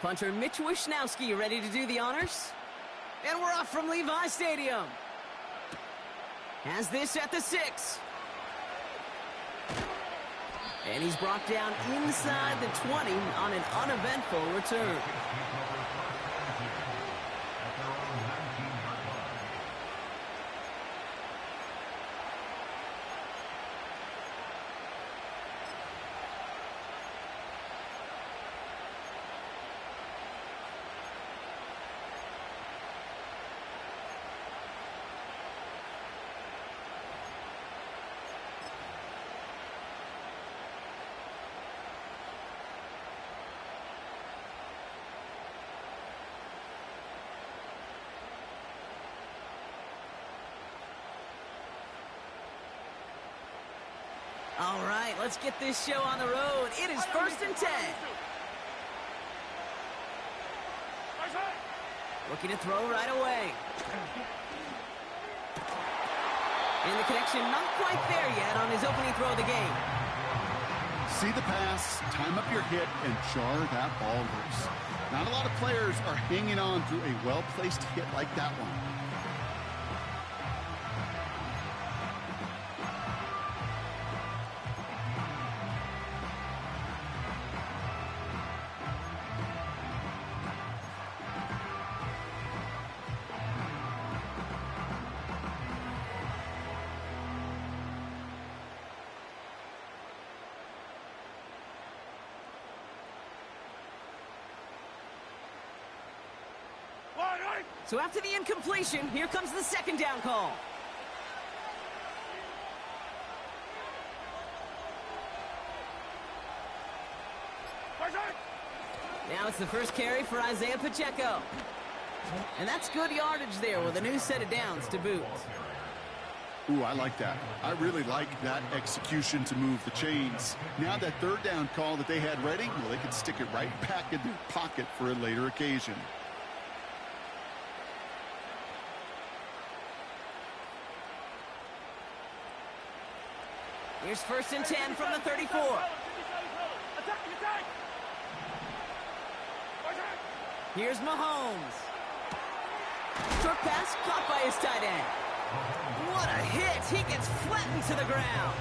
Punter Mitch Wishnowski ready to do the honors. And we're off from Levi Stadium. Has this at the 6. And he's brought down inside the 20 on an uneventful return. All right, let's get this show on the road. It is 1st and 10. Looking to throw right away. And the connection not quite there yet on his opening throw of the game. See the pass, time up your hit, and jar that ball loose. Not a lot of players are hanging on through a well-placed hit like that one. So after the incompletion, here comes the 2nd down call. Now it's the first carry for Isaiah Pacheco. And that's good yardage there with a new set of downs to boot. Ooh, I like that. I really like that execution to move the chains. Now that 3rd down call that they had ready, well, they can stick it right back in their pocket for a later occasion. Here's 1st and 10 from the 34. Here's Mahomes. Short pass caught by his tight end. What a hit. He gets flattened to the ground.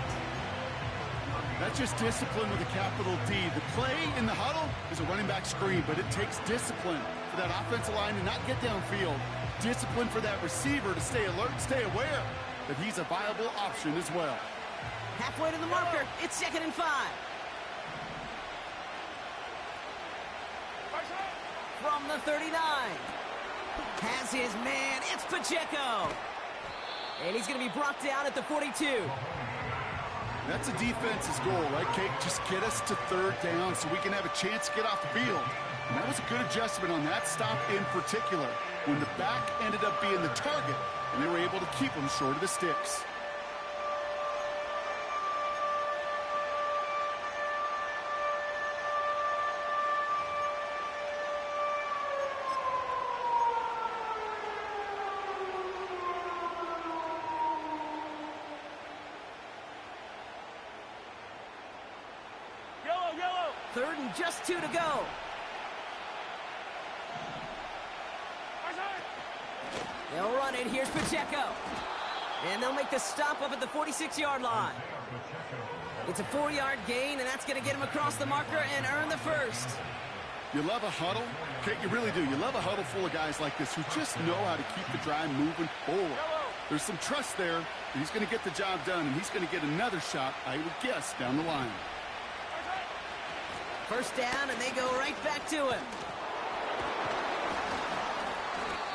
That's just discipline with a capital D. The play in the huddle is a running back screen, but it takes discipline for that offensive line to not get downfield. Discipline for that receiver to stay alert, stay aware that he's a viable option as well. Halfway to the marker, it's 2nd and 5. From the 39. Has his man, it's Pacheco. And he's going to be brought down at the 42. That's a defense's goal, right, Kate? Just get us to 3rd down so we can have a chance to get off the field. And that was a good adjustment on that stop in particular, when the back ended up being the target, and they were able to keep him short of the sticks. Third and just 2 to go. They'll run it. Here's Pacheco. And they'll make the stop up at the 46-yard line. It's a 4-yard gain, and that's going to get him across the marker and earn the first. You love a huddle? Kate, you really do. You love a huddle full of guys like this who just know how to keep the drive moving forward. There's some trust there that he's going to get the job done, and he's going to get another shot, I would guess, down the line. First down, and they go right back to him.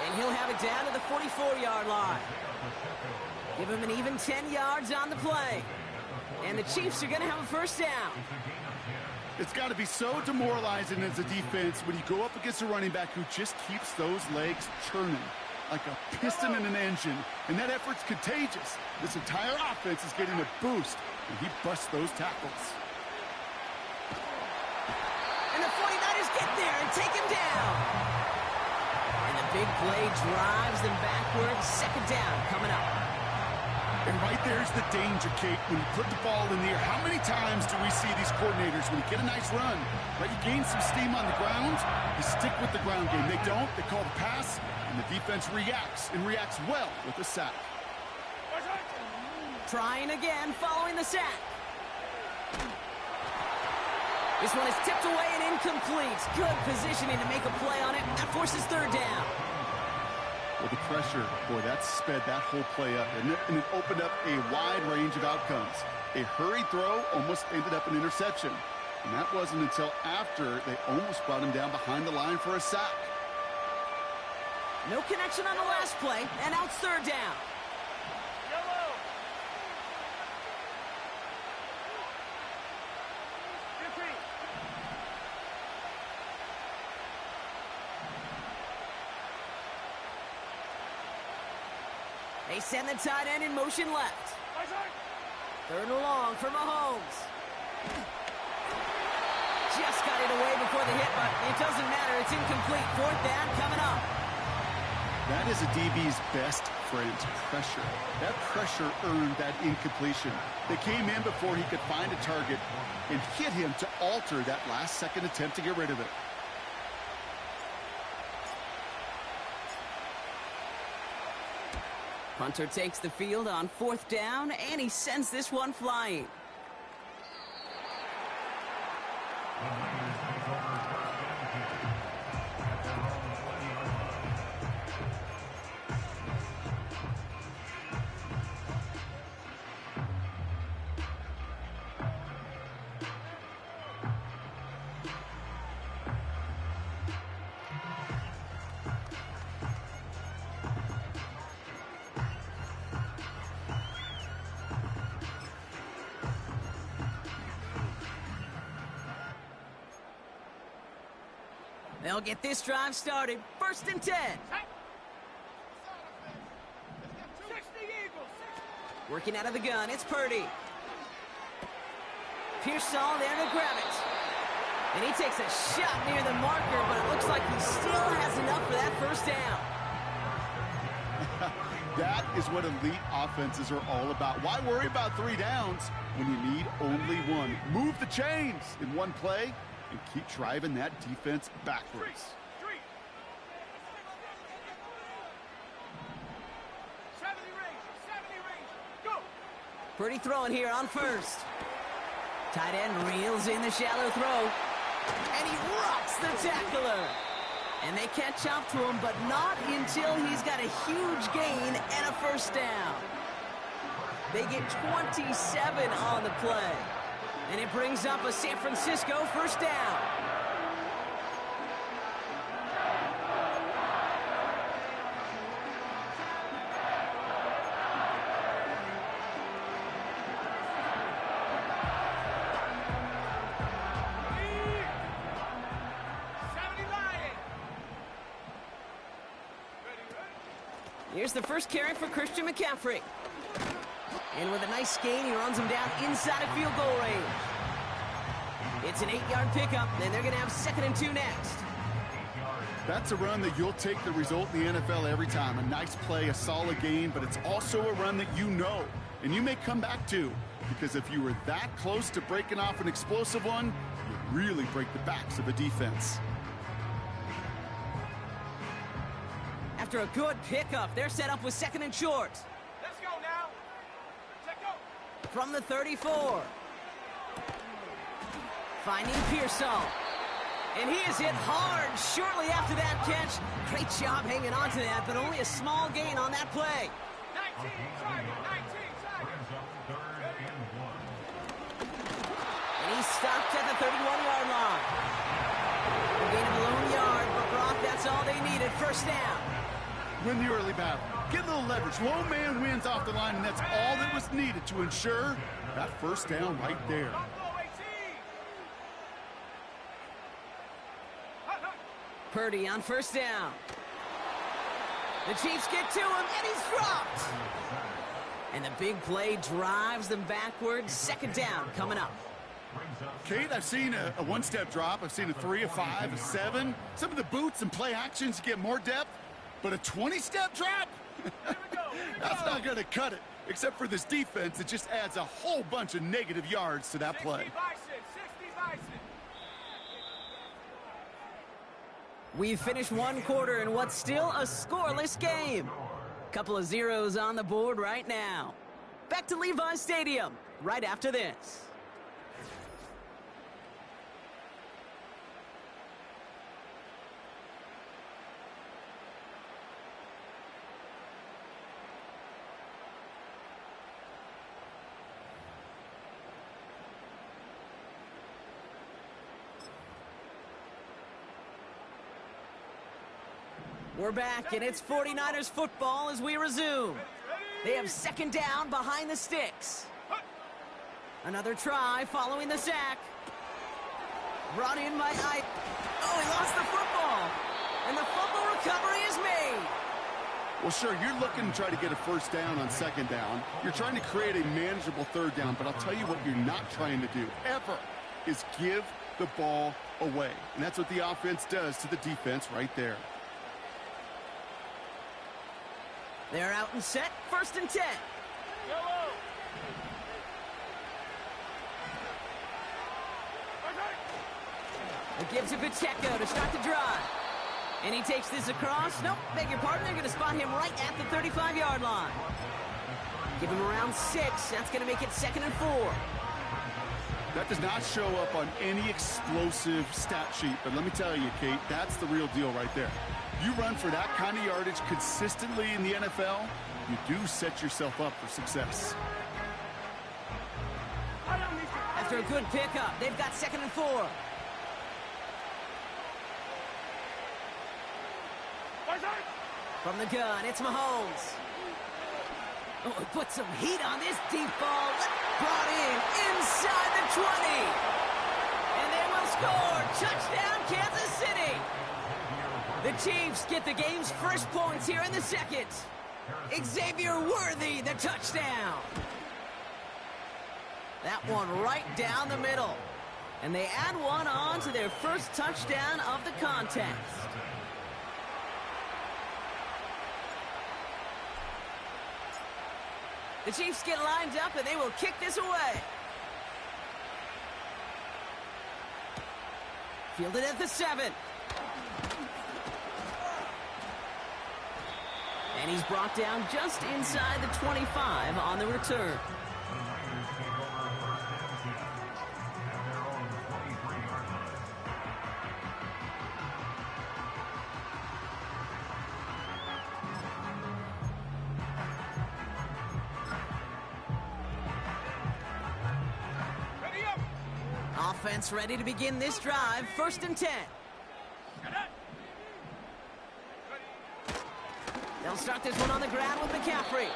And he'll have it down to the 44-yard line. Give him an even 10 yards on the play. And the Chiefs are going to have a first down. It's got to be so demoralizing as a defense when you go up against a running back who just keeps those legs churning like a piston in an engine. And that effort's contagious. This entire offense is getting a boost, and he busts those tackles. And the 49ers get there and take him down. And the big play drives them backwards. Second down coming up. And right there's the danger, Kate, when you put the ball in the air. How many times do we see these coordinators, when you get a nice run, right, you gain some steam on the ground, you stick with the ground game. They don't, they call the pass, and the defense reacts, and reacts well with the sack. Trying again, following the sack. This one is tipped away and incomplete. Good positioning to make a play on it. That forces third down. Well, the pressure, boy, that sped that whole play up, and it opened up a wide range of outcomes. A hurried throw almost ended up an interception. And that wasn't until after they almost brought him down behind the line for a sack. No connection on the last play, and now it's third down. They send the tight end in motion left. Third and long for Mahomes. Just got it away before the hit, but it doesn't matter. It's incomplete. Fourth down coming up. That is a DB's best friend, pressure. That pressure earned that incompletion. They came in before he could find a target and hit him to alter that last-second attempt to get rid of it. Punter takes the field on fourth down, and he sends this one flying. They'll get this drive started. First and 10. Working out of the gun, it's Purdy. Pearsall there to grab it. And he takes a shot near the marker, but it looks like he still has enough for that first down. That is what elite offenses are all about. Why worry about 3 downs when you need only one? Move the chains in one play and keep driving that defense backwards. Purdy throwing here on first. Tight end reels in the shallow throw. And he rocks the tackler. And they catch up to him, but not until he's got a huge gain and a first down. They get 27 on the play. And it brings up a San Francisco first down. Here's the first carry for Christian McCaffrey. And with a nice gain, he runs him down inside of field goal range. It's an 8-yard pickup, and they're going to have 2nd and 2 next. That's a run that you'll take the result in the NFL every time. A nice play, a solid gain, but it's also a run that you know, and you may come back to. Because if you were that close to breaking off an explosive one, you really break the backs of a defense. After a good pickup, they're set up with 2nd and short. Let's go now. Check go. From the 34. Finding Pearsall. And he is hit hard shortly after that catch. Great job hanging on to that, but only a small gain on that play. 19, target, 19, target. And he's stopped at the 31-yard line. A gain of a lone yard, but Brock, that's all they needed. First down. Win the early battle. Get a little leverage. Low man wins off the line, and that's all that was needed to ensure that first down right there. Purdy on first down. The Chiefs get to him, and he's dropped. And the big play drives them backwards. 2nd down coming up. Kate, I've seen a one-step drop. I've seen a 3, a 5, a 7. Some of the boots and play actions get more depth, but a 20-step drop? That's not going to cut it. Except for this defense, it just adds a whole bunch of negative yards to that play. 60 Bison. We've finished one quarter in what's still a scoreless game. Couple of zeros on the board right now. Back to Levi's Stadium right after this. We're back, and it's 49ers football as we resume. They have second down behind the sticks. Another try following the sack. Brought in by Oh, he lost the football. And the fumble recovery is made. Well, sure, you're looking to try to get a first down on second down. You're trying to create a manageable third down, but I'll tell you what you're not trying to do, ever, is give the ball away. And that's what the offense does to the defense right there. They're out and set, 1st and 10. It gives to Pacheco to start the drive. And he takes this across. Nope, beg your pardon. They're going to spot him right at the 35-yard line. Give him around 6. That's going to make it 2nd and 4. That does not show up on any explosive stat sheet. But let me tell you, Kate, that's the real deal right there. You run for that kind of yardage consistently in the NFL, you do set yourself up for success. After a good pickup, they've got 2nd and 4. From the gun, it's Mahomes. Oh, he put some heat on this deep ball. Brought in inside the 20. And they will score. Touchdown, Kansas City. The Chiefs get the game's first points here in the second. Xavier Worthy, the touchdown. That one right down the middle. And they add one on to their first touchdown of the contest. The Chiefs get lined up and they will kick this away. Fielded at the 7. And he's brought down just inside the 25 on the return. Offense ready to begin this drive. 1st and 10. They'll start this one on the ground with McCaffrey.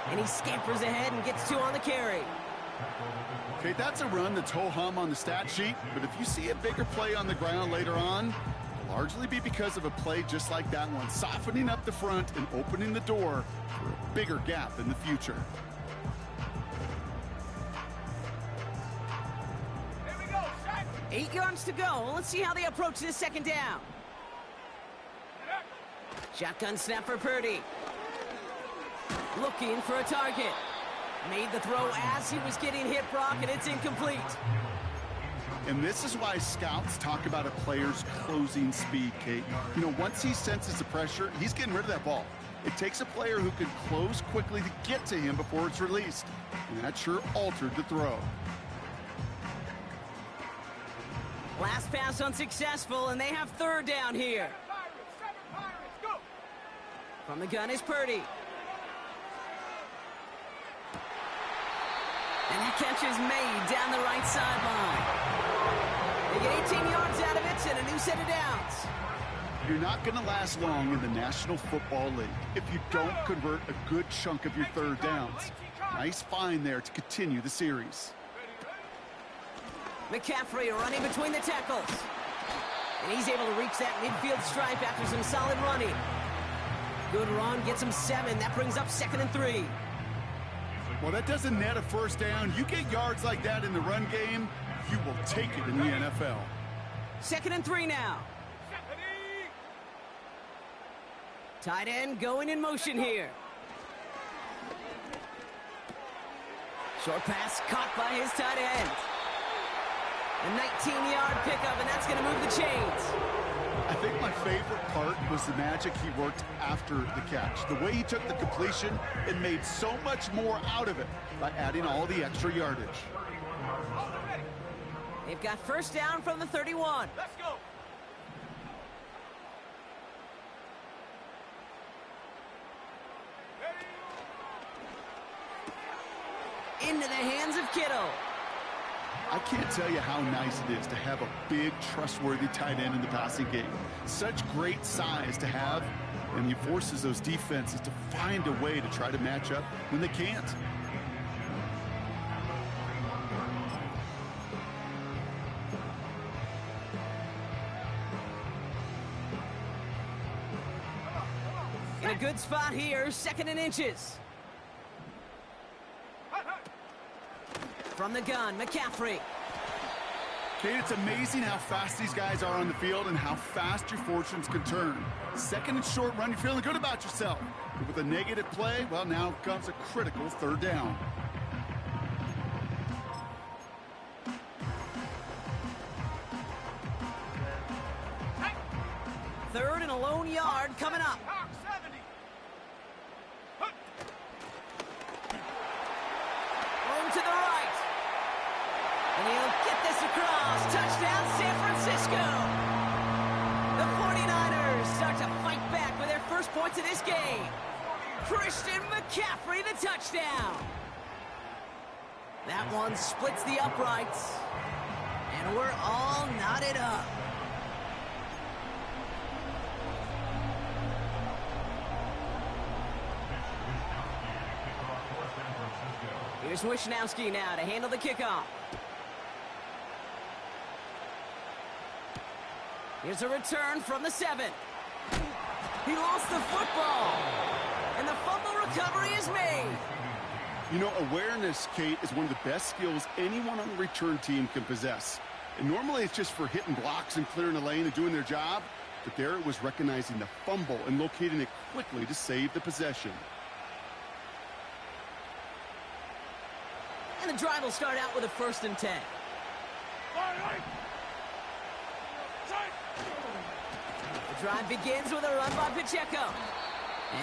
And he scampers ahead and gets 2 on the carry. Okay, that's a run that's ho-hum on the stat sheet, but if you see a bigger play on the ground later on, it'll largely be because of a play just like that one, softening up the front and opening the door for a bigger gap in the future. Here we go, set. 8 yards to go. Let's see how they approach this second down. Shotgun snap for Purdy. Looking for a target. Made the throw as he was getting hit, Brock, and it's incomplete. And this is why scouts talk about a player's closing speed, Kate. You know, once he senses the pressure, he's getting rid of that ball. It takes a player who can close quickly to get to him before it's released. And that sure altered the throw. Last pass unsuccessful, and they have 3rd down here. Pirates, go. From the gun is Purdy. And that catch is made down the right sideline. They get 18 yards out of it and a new set of downs. You're not going to last long in the National Football League if you don't convert a good chunk of your 3rd downs. Nice find there to continue the series. McCaffrey running between the tackles. And he's able to reach that midfield stripe after some solid running. Good run, gets him 7. That brings up 2nd and 3. Well, that doesn't net a first down. You get yards like that in the run game, you will take it in the NFL. 2nd and 3 now. Tight end going in motion here. Short pass caught by his tight end. A 19-yard pickup, and that's going to move the chains. I think my favorite part was the magic he worked after the catch. The way he took the completion and made so much more out of it by adding all the extra yardage. They've got first down from the 31. Let's go. Into the hands of Kittle. I can't tell you how nice it is to have a big, trustworthy tight end in the passing game. Such great size to have, and he forces those defenses to find a way to try to match up when they can't. In a good spot here, 2nd and inches. From the gun, McCaffrey. Kate, it's amazing how fast these guys are on the field and how fast your fortunes can turn. 2nd and short run, you're feeling good about yourself. But with a negative play, well, now comes a critical 3rd down. Third and a lone yard coming up. 70. Room to the right. And he'll get this across. Touchdown, San Francisco. The 49ers start to fight back with their first points of this game. Christian McCaffrey, the touchdown. That one splits the uprights. And we're all knotted up. Here's Wishnowski now to handle the kickoff. Here's a return from the 7. He lost the football. And the fumble recovery is made. You know, awareness, Kate, is one of the best skills anyone on the return team can possess. And normally it's just for hitting blocks and clearing a lane and doing their job. But there it was recognizing the fumble and locating it quickly to save the possession. And the drive will start out with a 1st and 10. The drive begins with a run by Pacheco.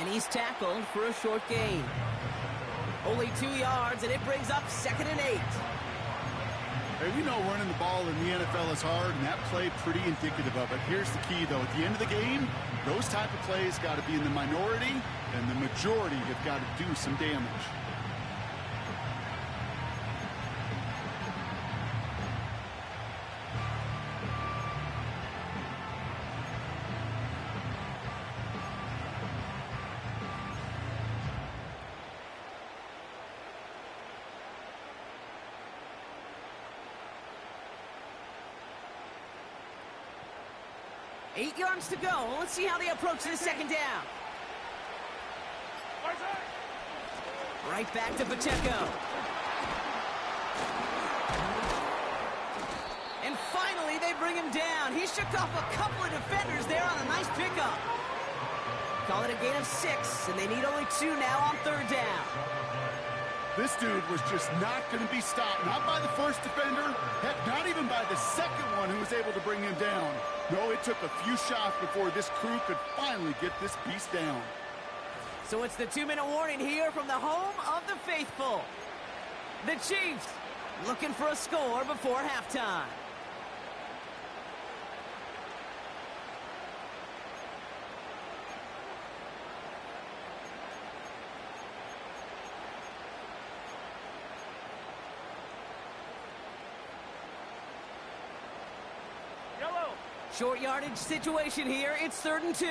And he's tackled for a short gain. Only 2 yards, and it brings up 2nd and 8. Hey, we know running the ball in the NFL is hard, and that play pretty indicative of it. Here's the key, though. At the end of the game, those type of plays got to be in the minority, and the majority have got to do some damage. Eight yards to go. Let's see how they approach this 2nd down. Right back to Pacheco. And finally, they bring him down. He shook off a couple of defenders there on a nice pickup. Call it a gain of 6, and they need only 2 now on 3rd down. This dude was just not going to be stopped. Not by the first defender. Heck, not even by the second one who was able to bring him down. No, it took a few shots before this crew could finally get this beast down. So it's the 2-minute warning here from the home of the faithful. The Chiefs looking for a score before halftime. Short yardage situation here. It's 3rd and 2.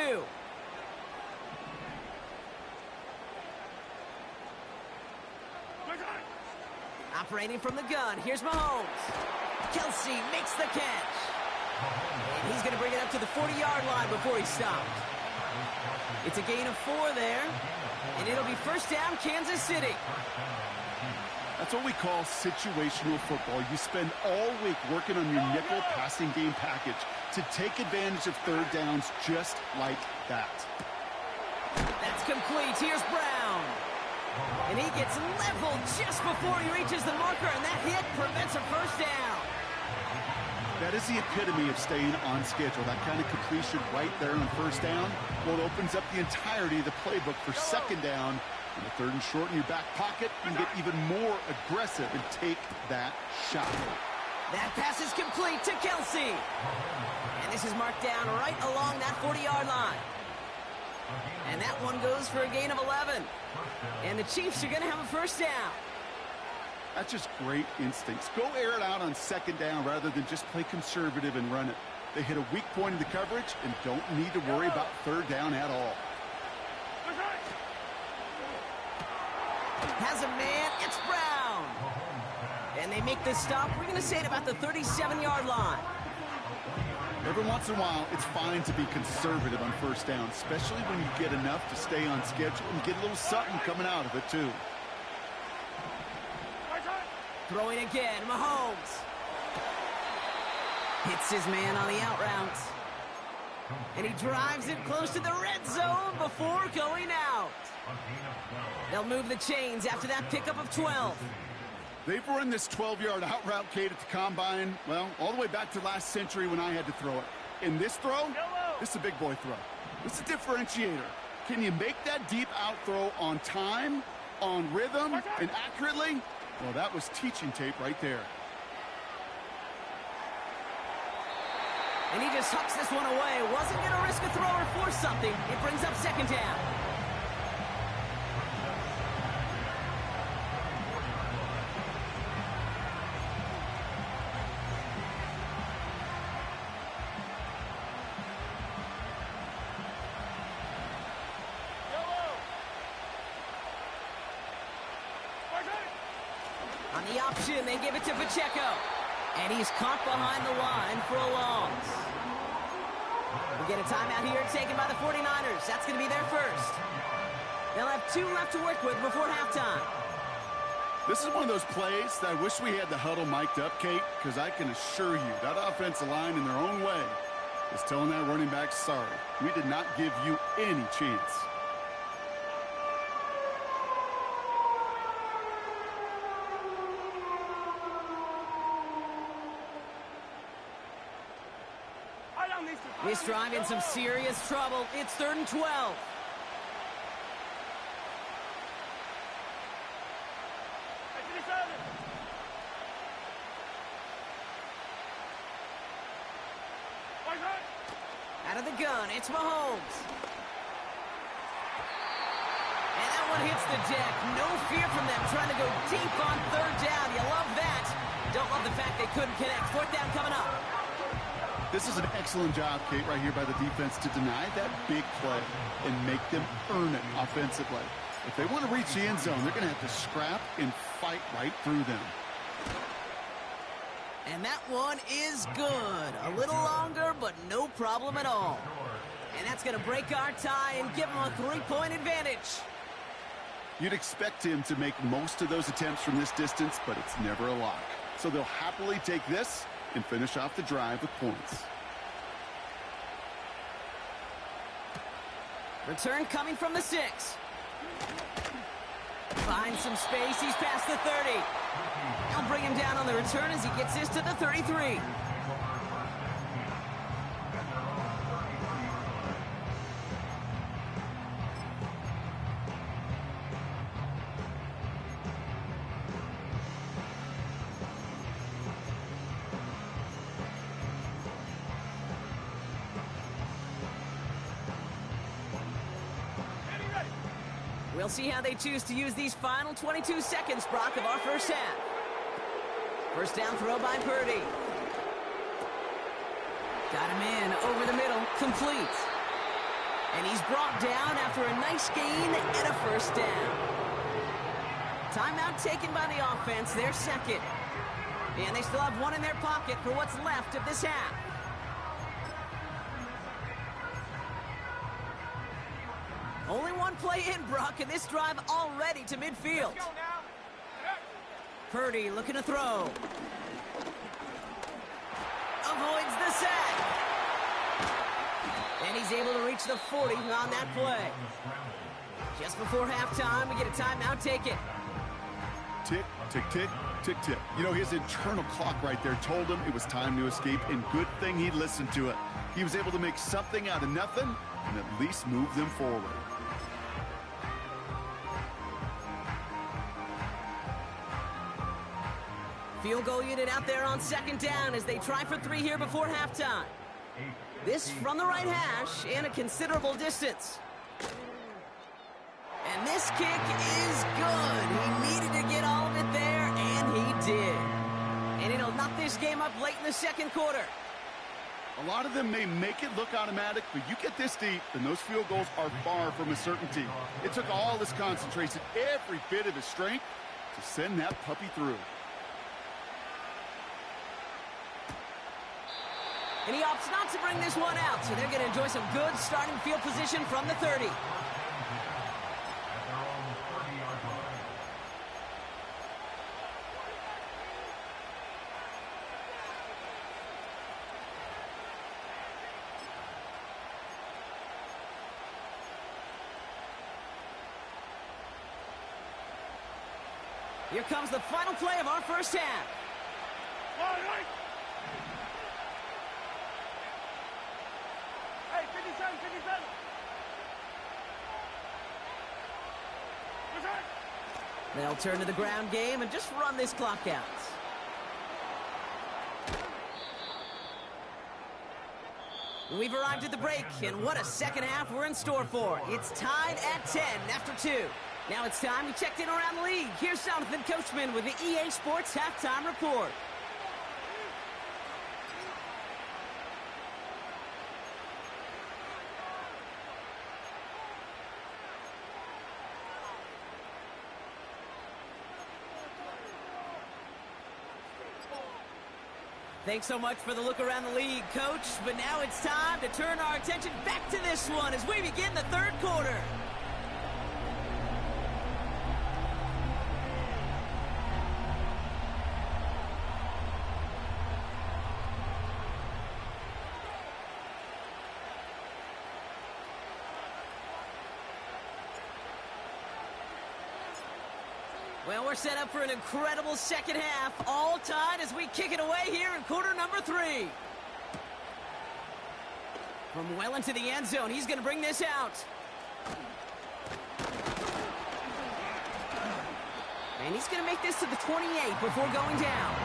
Operating from the gun. Here's Mahomes. Kelsey makes the catch. And he's going to bring it up to the 40-yard line before he stopped. It's a gain of 4 there. And it'll be first down, Kansas City. That's what we call situational football. You spend all week working on your nickel passing game package to take advantage of 3rd downs just like that. That's complete. Here's Brown. And he gets leveled just before he reaches the marker, and that hit prevents a first down. That is the epitome of staying on schedule. That kind of completion right there on first down. Well, it opens up the entirety of the playbook for second down. And the 3rd and short in your back pocket, you can get even more aggressive and take that shot. That pass is complete to Kelsey. And this is marked down right along that 40-yard line. And that one goes for a gain of 11. And the Chiefs are going to have a first down. That's just great instincts. Go air it out on second down rather than just play conservative and run it. They hit a weak point in the coverage and don't need to worry about 3rd down at all. Has a man, it's Brown. And they make the stop, we're going to say, at about the 37-yard line. Every once in a while, it's fine to be conservative on first down, especially when you get enough to stay on schedule and get a little something coming out of it, too. Throwing again, Mahomes. Hits his man on the out route. And he drives it close to the red zone before going out. They'll move the chains after that pickup of 12. They've run this 12-yard out route, Kate, at the Combine, well, all the way back to last century when I had to throw it. In this throw, this is a big boy throw. This is a differentiator. Can you make that deep out throw on time, on rhythm, and accurately? Well, that was teaching tape right there. And he just hucks this one away. Wasn't going to risk a throw or force something. It brings up second down. On the option, they give it to Pacheco. And he's caught behind the line for a loss. We get a timeout here taken by the 49ers. That's going to be their first. They'll have 2 left to work with before halftime. This is one of those plays that I wish we had the huddle mic'd up, Kate, because I can assure you that offensive line in their own way is telling that running back, sorry, we did not give you any chance. This drive in some serious trouble. It's 3rd and 12. Out of the gun, it's Mahomes. And that one hits the deck. No fear from them trying to go deep on 3rd down. You love that. Don't love the fact they couldn't connect. 4th down coming up. This is an excellent job, Kate, right here by the defense to deny that big play and make them earn it offensively. If they want to reach the end zone, they're going to have to scrap and fight right through them. And that one is good. A little longer, but no problem at all. And that's going to break our tie and give them a 3-point advantage. You'd expect him to make most of those attempts from this distance, but it's never a lock. So they'll happily take this and finish off the drive with points. Return coming from the 6. Finds some space. He's past the 30. They'll bring him down on the return as he gets this to the 33. We'll see how they choose to use these final 22 seconds, Brock, of our first half. First down throw by Purdy. Got him in over the middle, complete. And he's brought down after a nice gain and a first down. Timeout taken by the offense, their second. And they still have one in their pocket for what's left of this half. Only one play in, Brock, and this drive already to midfield. Purdy looking to throw. Avoids the sack. And he's able to reach the 40 on that play. Just before halftime, we get a timeout taken. Tick, tick, tick, tick, tick. You know, his internal clock right there told him it was time to escape, and good thing he listened to it. He was able to make something out of nothing and at least move them forward. Field goal unit out there on second down as they try for 3 here before halftime. This from the right hash and a considerable distance. And this kick is good. He needed to get all of it there, and he did. And it'll knock this game up late in the second quarter. A lot of them may make it look automatic, but you get this deep, and those field goals are far from a certainty. It took all his concentration, every bit of his strength, to send that puppy through. And he opts not to bring this one out, so they're going to enjoy some good starting field position from the 30. Here comes the final play of our first half. Hey, 57, 57. They'll turn to the ground game and just run this clock out. We've arrived at the break, and what a second half we're in store for. It's tied at 10 after 2. Now it's time we checked in around the league. Here's Jonathan Coachman with the EA Sports Halftime Report. Thanks so much for the look around the league, Coach. But now it's time to turn our attention back to this one as we begin the third quarter. Well, we're set up for an incredible second half, all tied as we kick it away here in quarter number 3. From well into the end zone, he's going to bring this out. And he's going to make this to the 28 before going down.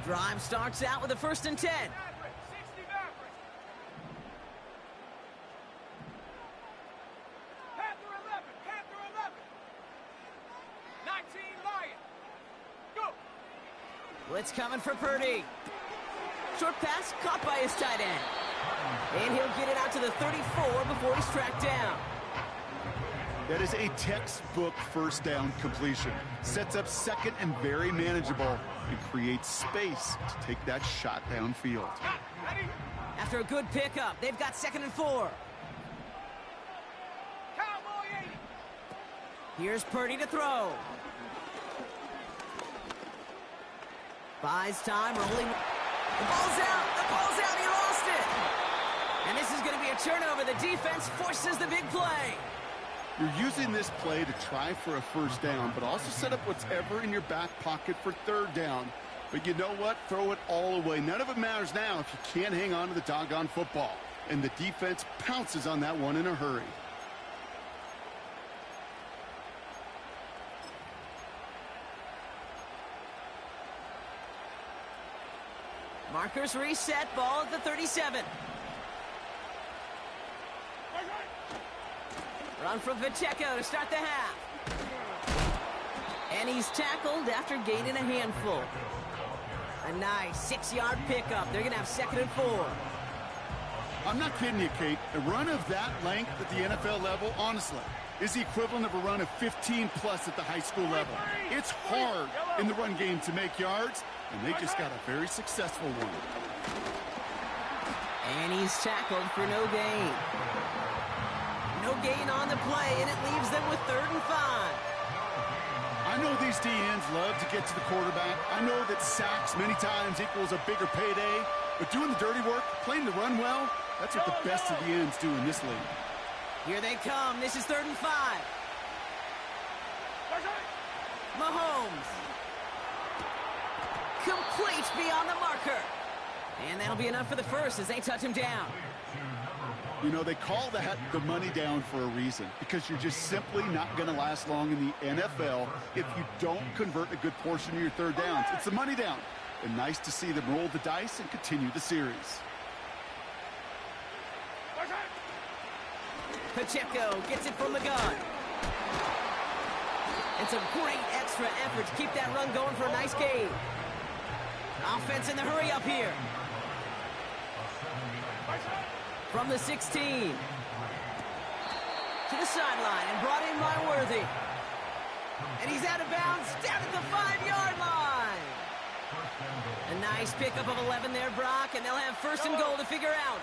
Drive starts out with a 1st and 10. 60 Mavericks. Panther 11, Panther 11. 19 Lion. Go. Blitz coming for Purdy. Short pass caught by his tight end. And he'll get it out to the 34 before he's tracked down. That is a textbook first down completion. Sets up second and very manageable and creates space to take that shot downfield. Ready? After a good pickup, they've got 2nd and 4. Cowboy 80. Here's Purdy to throw. Buys time, rolling. The ball's out. The ball's out. He lost it. And this is going to be a turnover. The defense forces the big play. You're using this play to try for a first down, but also set up whatever in your back pocket for 3rd down. But you know what? Throw it all away. None of it matters now if you can't hang on to the doggone football. And the defense pounces on that one in a hurry. Markers reset, ball at the 37. Run from Pacheco to start the half. And he's tackled after gaining a handful. A nice 6-yard pickup. They're going to have 2nd and 4. I'm not kidding you, Kate. A run of that length at the NFL level, honestly, is the equivalent of a run of 15-plus at the high school level. It's hard in the run game to make yards, and they just got a very successful one. And he's tackled for no gain. No gain on the play, and it leaves them with 3rd and 5. I know these DNs love to get to the quarterback. I know that sacks many times equals a bigger payday, but doing the dirty work, playing the run well, that's what the best of the ends do in this league. Here they come. This is 3rd and 5. Mahomes. Complete beyond the marker. And that'll be enough for the first as they touch him down. You know, they call that the money down for a reason, because you're just simply not going to last long in the NFL if you don't convert a good portion of your 3rd downs. It's the money down. And nice to see them roll the dice and continue the series. Pacheco gets it from the gun. It's a great extra effort to keep that run going for a nice gain. Offense in the hurry up here. From the 16. To the sideline and brought in by Worthy. And he's out of bounds down at the 5-yard line. A nice pickup of 11 there, Brock, and they'll have 1st and goal to figure out.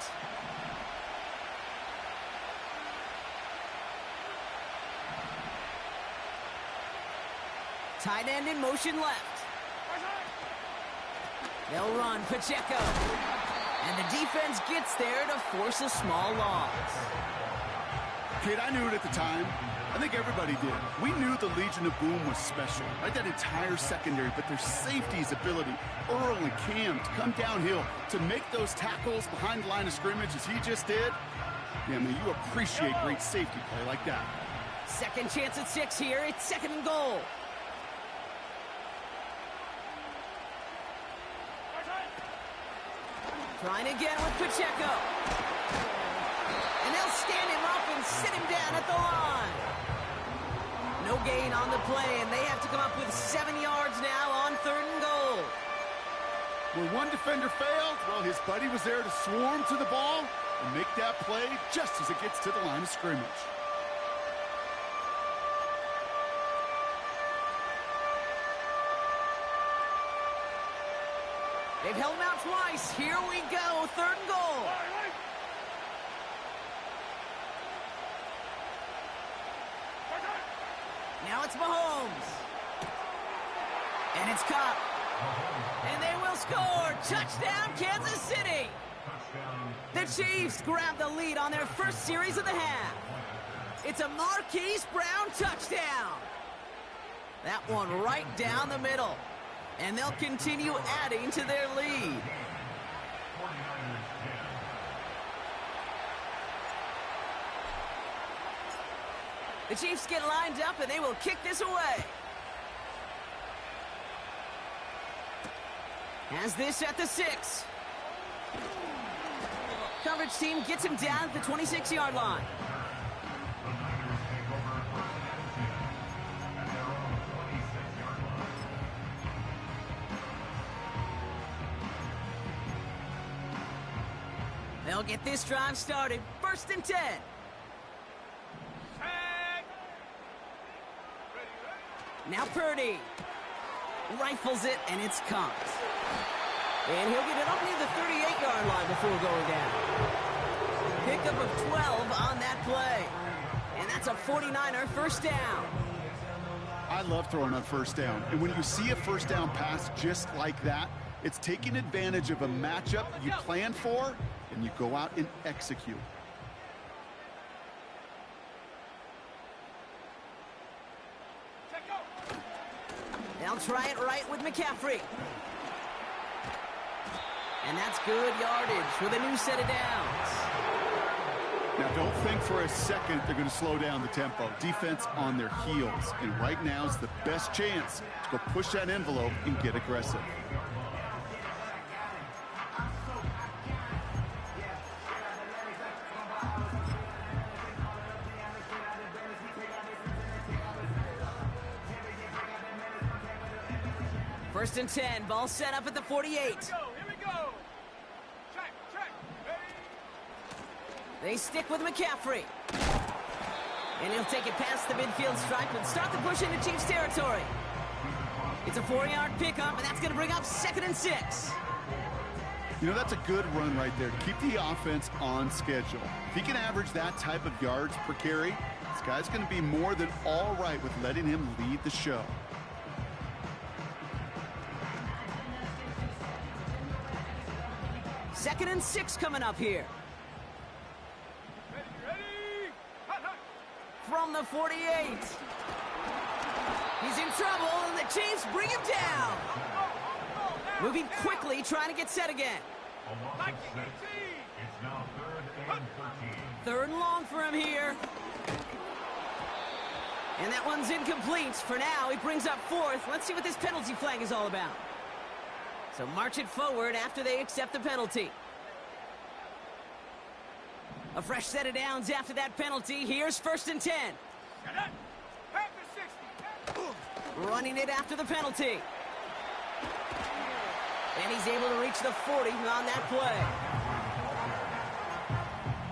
Tight end in motion left. They'll run Pacheco. And the defense gets there to force a small loss. Kid, I knew it at the time. I think everybody did. We knew the Legion of Boom was special, right? That entire secondary, but their safety's ability, Earl and Cam, to come downhill, to make those tackles behind the line of scrimmage as he just did. Yeah, man, you appreciate great safety play like that. Second chance at 6 here. It's 2nd and goal. Trying again with Pacheco. And they'll stand him up and sit him down at the line. No gain on the play, and they have to come up with 7 yards now on 3rd and goal. Where one defender failed, well, his buddy was there to swarm to the ball and make that play just as it gets to the line of scrimmage. They've held him out twice. Here we go, 3rd and goal. Now it's Mahomes. And it's caught. And they will score. Touchdown, Kansas City. The Chiefs grab the lead on their first series of the half. It's a Marquise Brown touchdown. That one right down the middle. And they'll continue adding to their lead. The Chiefs get lined up, and they will kick this away. Has this at the 6. Coverage team gets him down at the 26-yard line. They'll get this drive started. 1st and 10. Now Purdy rifles it, and it's caught. And he'll get it up near the 38-yard line before going down. Pickup of 12 on that play. And that's a 49er 1st down. I love throwing on 1st down. And when you see a 1st down pass just like that, it's taking advantage of a matchup you planned for, and you go out and execute. They'll try it right with McCaffrey. And that's good yardage with a new set of downs. Now, don't think for a second they're going to slow down the tempo. Defense on their heels. And right now is the best chance to go push that envelope and get aggressive. First and 10, ball set up at the 48. Here we go. Check. Ready. They stick with McCaffrey. And he'll take it past the midfield stripe and start the push into Chiefs territory. It's a 4-yard pickup, and that's going to bring up 2nd and 6. You know, that's a good run right there to keep the offense on schedule. If he can average that type of yards per carry, this guy's going to be more than all right with letting him lead the show. Second and 6 coming up here. Ready. Hut, hut. From the 48. He's in trouble, and the Chiefs bring him down. Moving quickly, trying to get set again. Like the 18. It's now 3rd and 13. Third and long for him here. And that one's incomplete. For now, he brings up 4th. Let's see what this penalty flag is all about. So march it forward after they accept the penalty. A fresh set of downs after that penalty. Here's 1st and 10. Half the 60. Running it after the penalty. And he's able to reach the 40 on that play.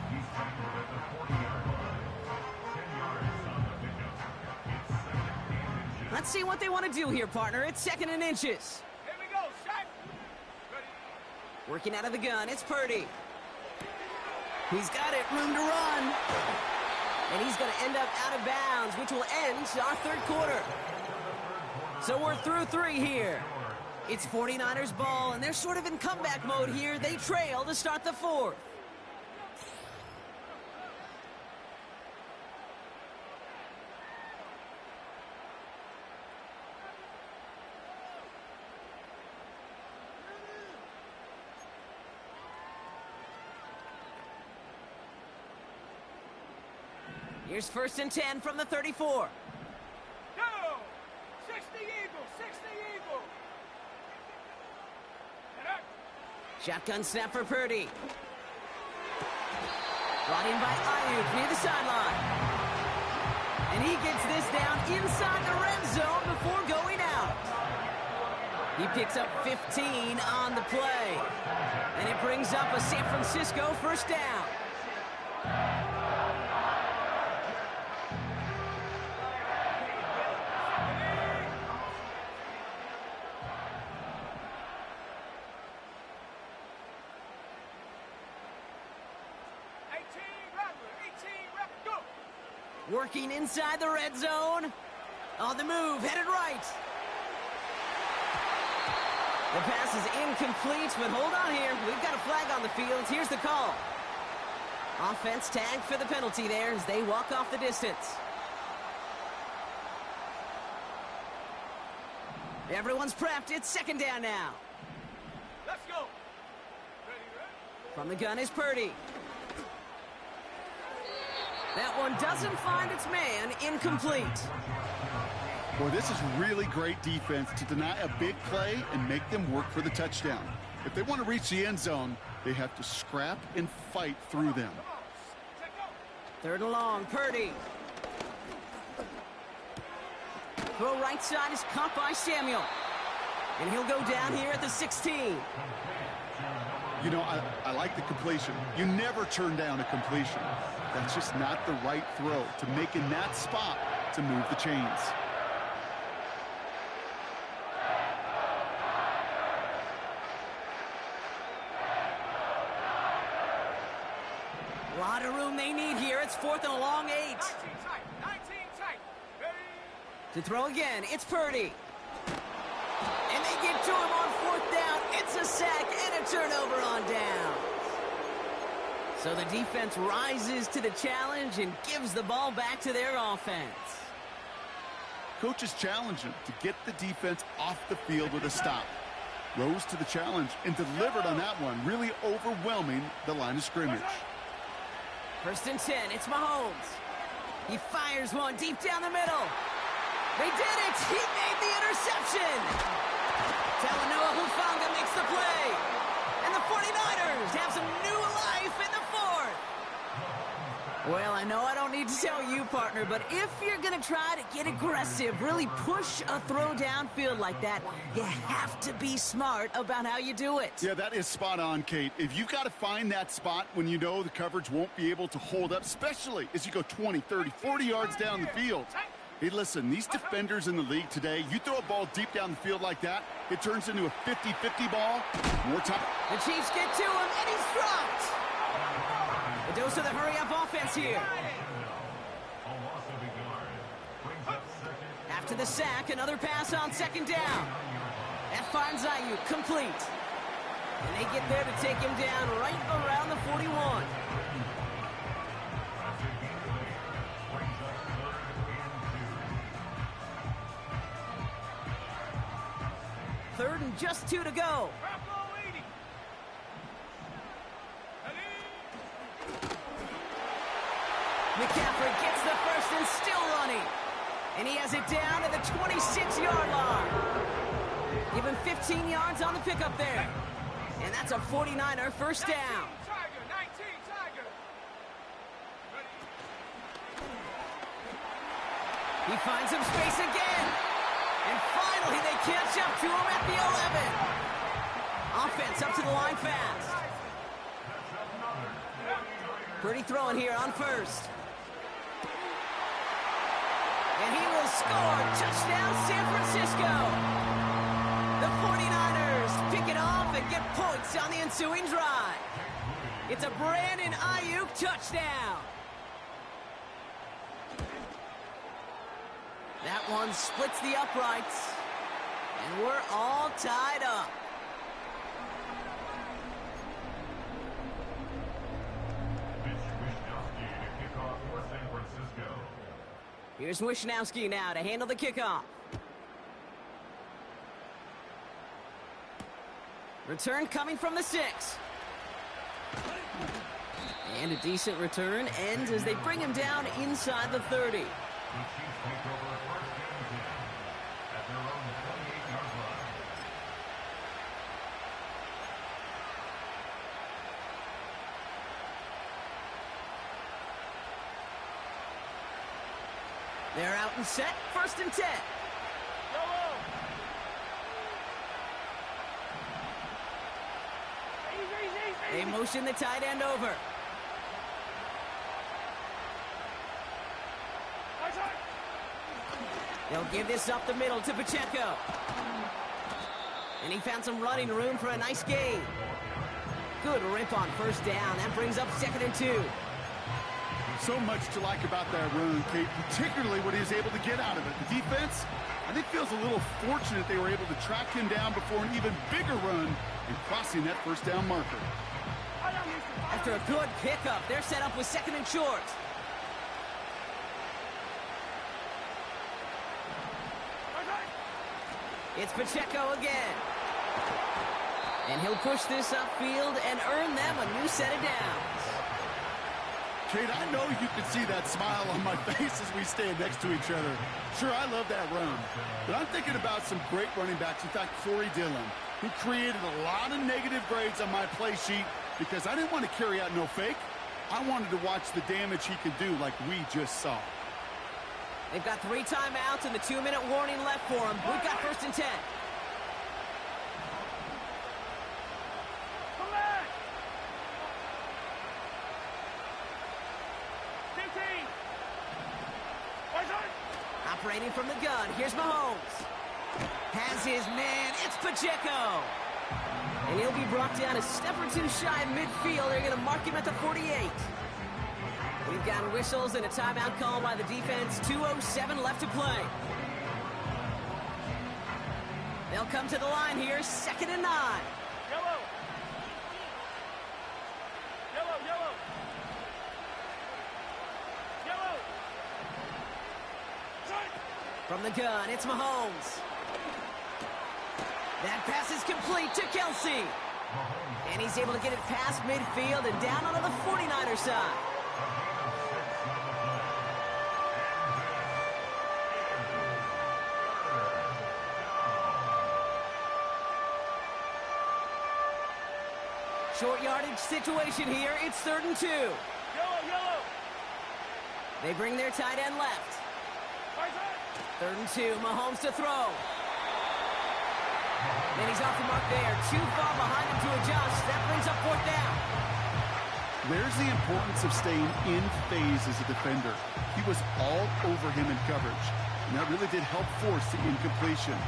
He's tackled at the 40-yard line. 10 yards on the pickup. It's 2nd and inches. Let's see what they want to do here, partner. It's 2nd and inches. Here we go. Shot. Ready. Working out of the gun, it's Purdy. He's got it, room to run. And he's going to end up out of bounds, which will end our 3rd quarter. So we're through 3 here. It's 49ers ball, and they're sort of in comeback mode here. They trail to start the 4th. Here's 1st and 10 from the 34. Go. 60 Eagles. 60 Eagles. And up. Shotgun snap for Purdy. Brought in by Ayuk near the sideline. And he gets this down inside the red zone before going out. He picks up 15 on the play. And it brings up a San Francisco 1st down. Working inside the red zone. On the move, headed right. The pass is incomplete, but hold on here. We've got a flag on the field. Here's the call. Offense tagged for the penalty there as they walk off the distance. Everyone's prepped. It's 2nd down now. Let's go. Ready. From the gun is Purdy. That one doesn't find its man. Incomplete. Boy, this is really great defense to deny a big play and make them work for the touchdown. If they want to reach the end zone, they have to scrap and fight through them. 3rd and long, Purdy. Throw right side is caught by Samuel. And he'll go down here at the 16. You know, I like the completion. You never turn down a completion. That's just not the right throw to make in that spot to move the chains. A lot of room they need here. It's 4th and a long 8. 19 tight. 19 tight. Ready. To throw again, it's Purdy. And they get to him on 4th down. It's a sack and a turnover on down. So the defense rises to the challenge and gives the ball back to their offense. Coaches challenge him to get the defense off the field with a stop. Rose to the challenge and delivered on that one, really overwhelming the line of scrimmage. 1st and 10, it's Mahomes. He fires one deep down the middle. They did it! He made the interception! Talanoa Hufanga makes the play. And the 49ers have some new life in the 4th. Well, I know I don't need to tell you, partner, but if you're going to try to get aggressive, really push a throw downfield like that, you have to be smart about how you do it. Yeah, that is spot on, Kate. If you've got to find that spot when you know the coverage won't be able to hold up, especially as you go 20, 30, 40 yards down the field, Hey, listen, these defenders in the league today, you throw a ball deep down the field like that, it turns into a 50-50 ball. More time. The Chiefs get to him, and he's dropped. A dose of the hurry-up offense here. A loss of a yard. Brings up second. After the sack, another pass on second down. That finds Ayuk complete. And they get there to take him down right around the 41. Third and just 2 to go. McCaffrey gets the first and still running. And he has it down at the 26-yard line. Give him 15 yards on the pickup there. And that's a 49er first down. Tiger, 19, Tiger. He finds some space again. And finally they catch up to him at the 11. Offense up to the line fast. Pretty throwing here on first. And he will score. Touchdown, San Francisco. The 49ers pick it off and get points on the ensuing drive. It's a Brandon Ayuk touchdown. That one splits the uprights. And we're all tied up. Here's Wishnowski now to handle the kickoff. Return coming from the 6. And a decent return ends as they bring him down inside the 30. The Chiefs take over first and 10 at their own 28-yard line. They're out and set. First and 10. They motion the tight end over. They'll give this up the middle to Pacheco. And he found some running room for a nice gain. Good rip on first down. That brings up second and 2. So much to like about that run, Kate, particularly what he was able to get out of it. The defense, I think, feels a little fortunate they were able to track him down before an even bigger run and crossing that first down marker. After a good pickup, they're set up with second and short. It's Pacheco again. And he'll push this upfield and earn them a new set of downs. Kate, I know you can see that smile on my face as we stand next to each other. Sure, I love that run. But I'm thinking about some great running backs. In fact, Corey Dillon, who created a lot of negative grades on my play sheet because I didn't want to carry out no fake. I wanted to watch the damage he could do like we just saw. They've got 3 timeouts and the 2-minute warning left for them. We've got first and 10. Operating from the gun, here's Mahomes. Has his man, it's Pacheco. And he'll be brought down a step or 2 shy of midfield. They're going to mark him at the 48. We've got whistles and a timeout call by the defense. 2:07 left to play. They'll come to the line here, second and 9. Yellow. Yellow, yellow. Yellow. From the gun, it's Mahomes. That pass is complete to Kelsey. And he's able to get it past midfield and down onto the 49er side. Short yardage situation here. It's 3rd and 2. Yellow, yellow. They bring their tight end left. 3rd and 2. Mahomes to throw. And he's off the mark there. Too far behind him to adjust. That brings up 4th down. There's the importance of staying in phase as a defender. He was all over him in coverage. And that really did help force the incompletion.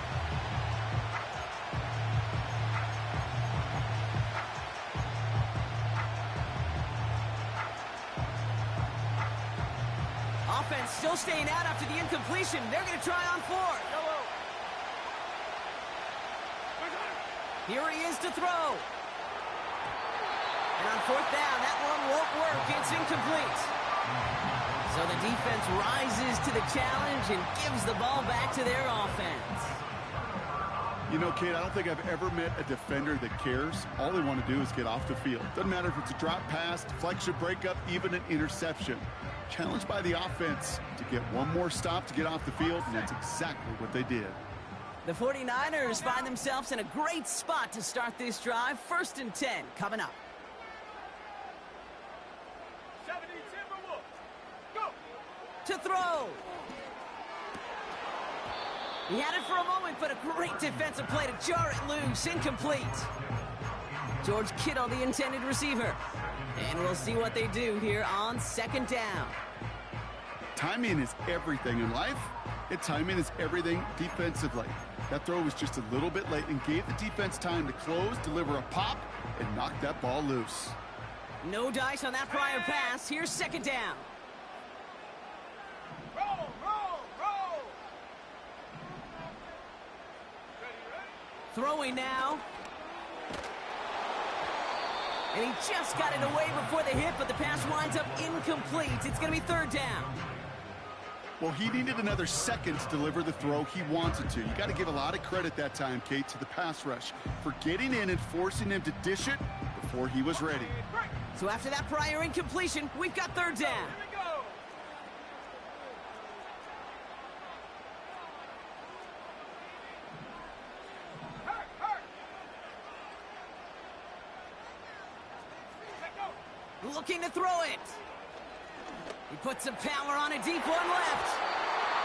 Offense still staying out after the incompletion. They're going to try on fourth. Here he is to throw. And on fourth down, that one won't work. It's incomplete. So the defense rises to the challenge and gives the ball back to their offense. You know, Kate, I don't think I've ever met a defender that cares. All they want to do is get off the field. Doesn't matter if it's a drop pass, deflection, breakup, even an interception. Challenged by the offense to get one more stop to get off the field, and that's exactly what they did. The 49ers find themselves in a great spot to start this drive. 1st and 10 coming up. 70 Timberwolves. Go! To throw. He had it for a moment, but a great defensive play to jar it loose. Incomplete. George Kittle, the intended receiver. And we'll see what they do here on 2nd down. Timing is everything in life, and timing is everything defensively. That throw was just a little bit late and gave the defense time to close, deliver a pop, and knock that ball loose. No dice on that prior pass. Here's 2nd down. Roll, roll, roll! Ready, ready? Throwing now. And he just got it away before the hit, but the pass winds up incomplete. It's going to be 3rd down. Well, he needed another second to deliver the throw he wanted to. You got to give a lot of credit that time, Kate, to the pass rush for getting in and forcing him to dish it before he was ready. So after that prior incompletion, we've got 3rd down. Here we go! Hurt, hurt! Let go! Looking to throw it. He puts some power on a deep one left.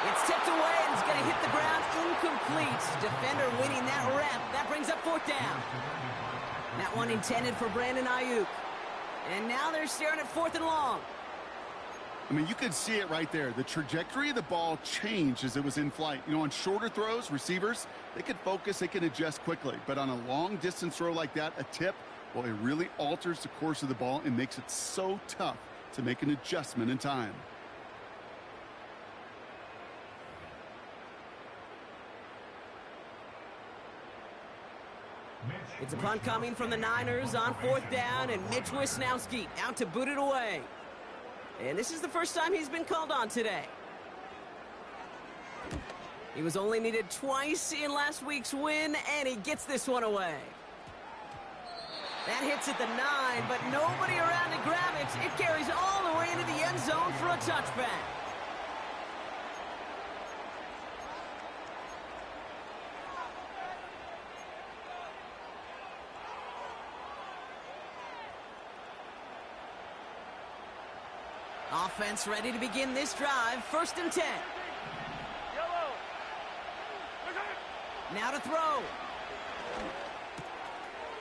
It's tipped away and it's going to hit the ground incomplete. Defender winning that rep. That brings up 4th down. That one intended for Brandon Ayuk. And now they're staring at 4th and long. I mean, you could see it right there. The trajectory of the ball changed as it was in flight. You know, on shorter throws, receivers, they can focus, they can adjust quickly. But on a long-distance throw like that, a tip, well, it really alters the course of the ball and makes it so tough to make an adjustment in time. It's a punt coming from the Niners on 4th down, and Mitch Wisnowski out to boot it away. And this is the first time he's been called on today. He was only needed twice in last week's win, and he gets this one away. That hits at the 9, but nobody around to grab it. It carries all the way into the end zone for a touchback. Offense ready to begin this drive. 1st and 10. Yellow! Now to throw.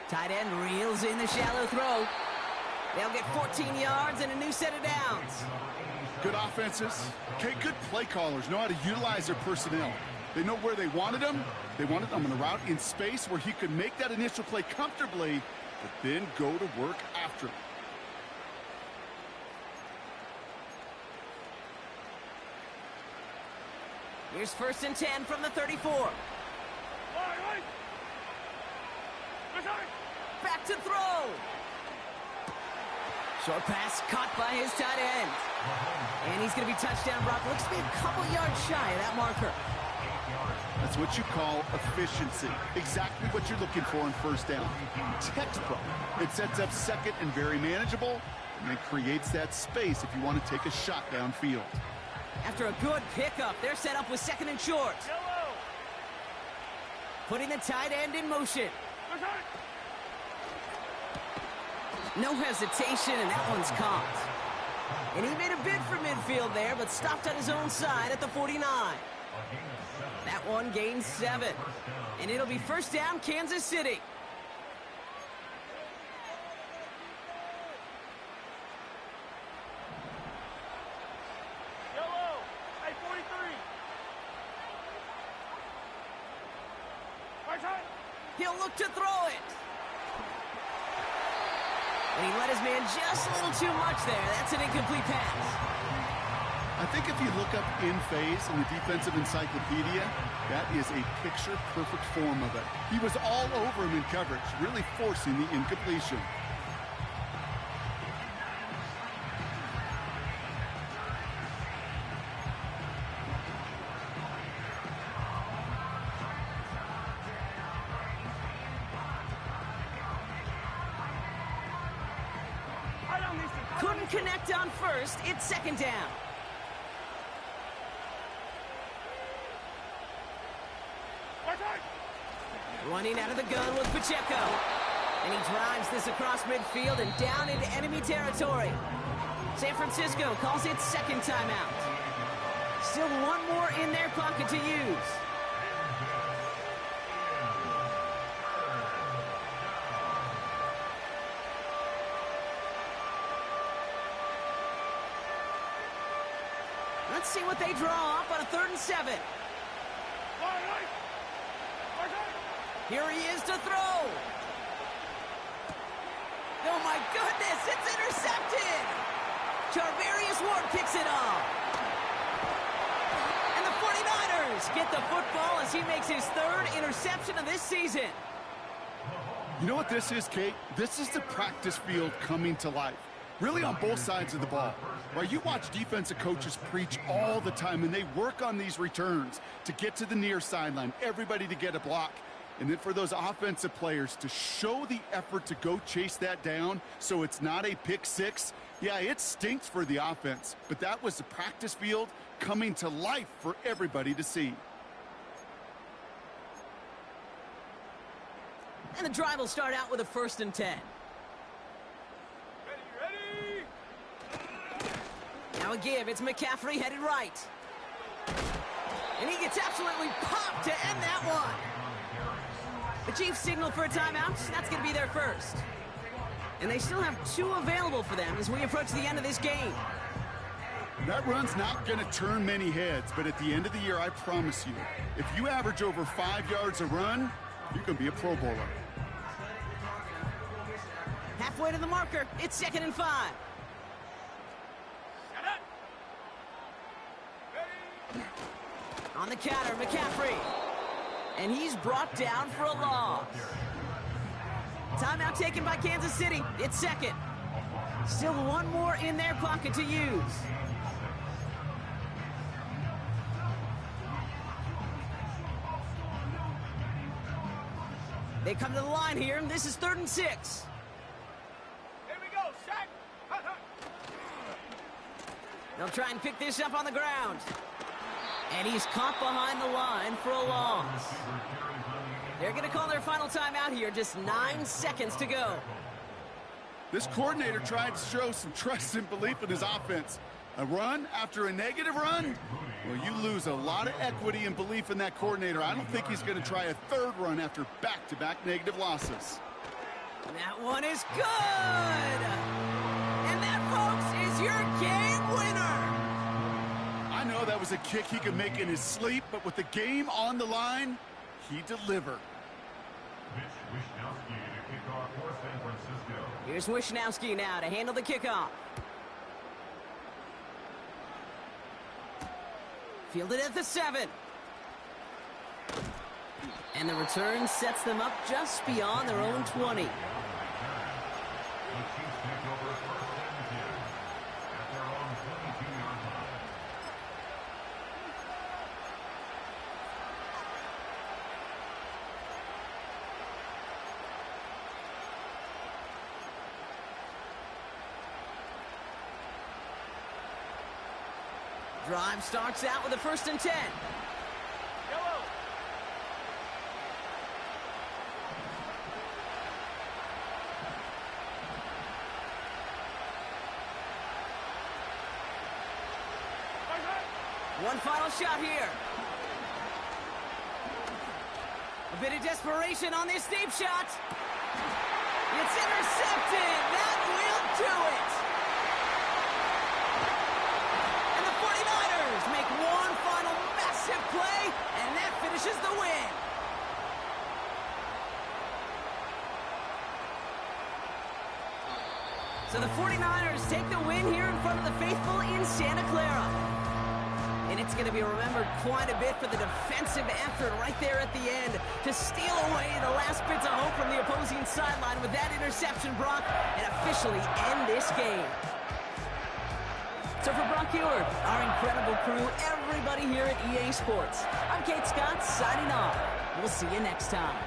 Tight end reels in the shallow throw. They'll get 14 yards and a new set of downs. Good offenses. Okay, good play callers know how to utilize their personnel. They know where they wanted them. They wanted them on a route in space where he could make that initial play comfortably, but then go to work after it. Here's 1st and 10 from the 34. Back to throw. Short pass caught by his tight end. And he's going to be touchdown blocked. Looks to be a couple yards shy of that marker. That's what you call efficiency. Exactly what you're looking for in 1st down. Textbook. It sets up 2nd and very manageable, and it creates that space if you want to take a shot downfield. After a good pickup, they're set up with 2nd and short. Yellow! Putting the tight end in motion. No hesitation, and that one's caught. And he made a bid for midfield there, but stopped on his own side at the 49. That one gains 7. And it'll be 1st down, Kansas City. Yellow! Hey, 43! He'll look to throw it. And he let his man just a little too much there. That's an incomplete pass. I think if you look up in phase in the defensive encyclopedia, that is a picture-perfect form of it. He was all over him in coverage, really forcing the incompletion. Couldn't connect on first. It's second down. Running out of the gun with Pacheco. And he drives this across midfield and down into enemy territory. San Francisco calls it second timeout. Still one more in their pocket to use. Let's see what they draw up on a 3rd and 7. Here he is to throw. Oh my goodness, it's intercepted. Charvarius Ward picks it off. And the 49ers get the football as he makes his 3rd interception of this season. You know what this is, Kate? This is the practice field coming to life. Really on both sides of the ball. Right, you watch defensive coaches preach all the time, and they work on these returns to get to the near sideline, everybody to get a block. And then for those offensive players to show the effort to go chase that down so it's not a pick six, yeah, it stinks for the offense. But that was the practice field coming to life for everybody to see. And the drive will start out with a 1st and 10. Now a give. It's McCaffrey headed right. And he gets absolutely popped to end that one. The Chiefs signal for a timeout. That's going to be their first. And they still have 2 available for them as we approach the end of this game. That run's not going to turn many heads, but at the end of the year, I promise you, if you average over 5 yards a run, you're going to be a Pro Bowler. Halfway to the marker. It's 2nd and 5. On the counter, McCaffrey. And he's brought down for a loss. Timeout taken by Kansas City. It's 2nd. Still one more in their pocket to use. They come to the line here. This is 3rd and 6. Here we go, Shaq. They'll try and pick this up on the ground. And he's caught behind the line for a loss. They're going to call their final timeout here. Just 9 seconds to go. This coordinator tried to show some trust and belief in his offense. A run after a negative run? Well, you lose a lot of equity and belief in that coordinator. I don't think he's going to try a 3rd run after back-to-back negative losses. That one is good. And that, folks, is your game winner. I know that was a kick he could make in his sleep, but with the game on the line, he delivered. Here's Wishnowski now to handle the kickoff. Fielded at the 7. And the return sets them up just beyond their own 20. Drive starts out with a 1st and 10. Yellow. One final shot here. A bit of desperation on this deep shot. It's intercepted. That will do it. And the 49ers make one final massive play, and that finishes the win. So the 49ers take the win here in front of the faithful in Santa Clara. And it's going to be remembered quite a bit for the defensive effort right there at the end to steal away the last bits of hope from the opposing sideline with that interception, Brock, and officially end this game. So for Brock Ewart, our incredible crew, everybody here at EA Sports, I'm Kate Scott signing off. We'll see you next time.